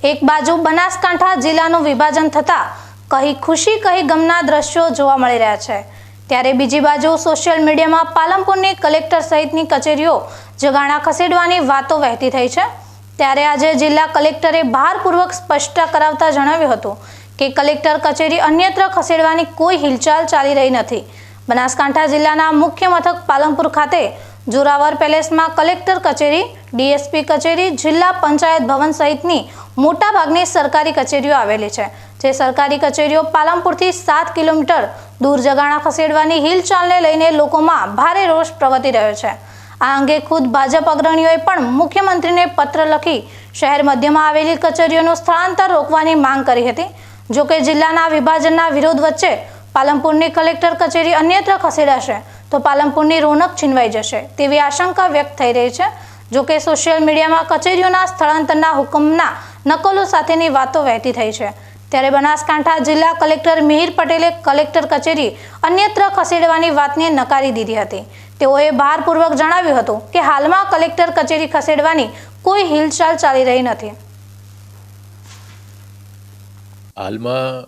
એક બાજુ બનાસકાંઠા જિલ્લાનું વિભાજન થતાં કહી ખુશી કહી ગમના દ્રશ્યો જોવા મળી રહ્યા છે, ત્યારે બીજી બાજુ સોશિયલ મીડિયામાં પાલનપુરની કલેક્ટર સહિતની કચેરીઓ જગાણા ખસેડવાની વાતો વહેતી થઈ છે। ત્યારે આજે જિલ્લા કલેક્ટરે ભારપૂર્વક સ્પષ્ટતા કરાવતા જણાવ્યું હતું કે કલેક્ટર કચેરી અન્યત્ર ખસેડવાની કોઈ હિલચાલ ચાલી રહી નથી। બનાસકાંઠા જિલ્લાના મુખ્ય મથક પાલનપુર ખાતે જોરાવર પેલેસમાં કલેક્ટર કચેરી, ડીએસપી કચેરી, જિલ્લા પંચાયત ભવન સહિતની મોટાભાગની સરકારી કચેરીઓ આવેલી છે, જે સરકારી કચેરીઓ પાલનપુરથી 7 કિલોમીટર દૂર જગાણા ખસેડવાની હિલચાલને લઈને લોકોમાં ભારે રોષ પ્રવર્તી રહ્યો છે। આ અંગે ખુદ ભાજપ અગ્રણીઓએ પણ મુખ્યમંત્રીને પત્ર લખી શહેર મધ્યમાં આવેલી કચેરીઓનું સ્થળાંતર રોકવાની માંગ કરી હતી। જો કે જિલ્લાના વિભાજનના વિરોધ વચ્ચે પાલનપુરની કલેક્ટર કચેરી અન્યત્ર ખસેડાશે તો પાલનપુરની રોનક છીનવાઈ જશે તેવી આશંકા વ્યક્ત થઈ રહી છે। જો કે સોશિયલ મીડિયામાં કચેરીઓના સ્થળાંતરના હુકમના નકલો સાથેની વાતો વહેતી થઈ છે, ત્યારે બનાસકાંઠા જિલ્લા કલેક્ટર મિહિર પટેલે કલેક્ટર કચેરી અન્યત્ર ખસેડવાની વાતને નકારી દીધી હતી। તેઓએ ભારપૂર્વક જણાવ્યું હતું કે હાલમાં કલેક્ટર કચેરી ખસેડવાની કોઈ હિલચાલ ચાલી રહી નથી। હાલમાં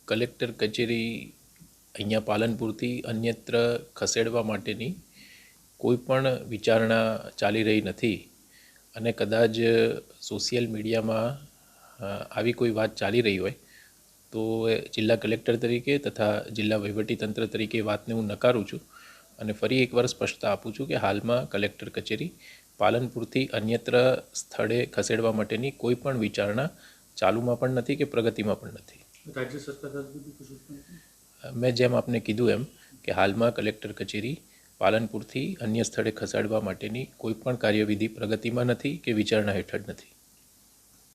કલેક્ટર કચેરી અહીંયા પાલનપુરથી અન્યત્ર ખસેડવા માટેની કોઈ પણ વિચારણા ચાલી રહી નથી અને કદાચ સોશિયલ મીડિયામાં આવી કોઈ વાત ચાલી રહી હોય તો જિલ્લા કલેક્ટર તરીકે તથા જિલ્લા વહીવટીતંત્ર તરીકે વાતને હું નકારું છું અને ફરી એકવાર સ્પષ્ટતા આપું છું કે હાલમાં કલેક્ટર કચેરી પાલનપુરથી અન્યત્ર સ્થળે ખસેડવા માટેની કોઈ પણ વિચારણા ચાલુમાં પણ નથી કે પ્રગતિમાં પણ નથી। રાજ્ય સરકાર મેં જેમ આપને કીધું એમ કે હાલમાં કલેક્ટર કચેરી પાલનપુરથી અન્ય સ્થળે ખસેડવા માટેની કોઈ પણ કાર્યવિધિ પ્રગતિમાં નથી કે વિચારણા હેઠળ નથી।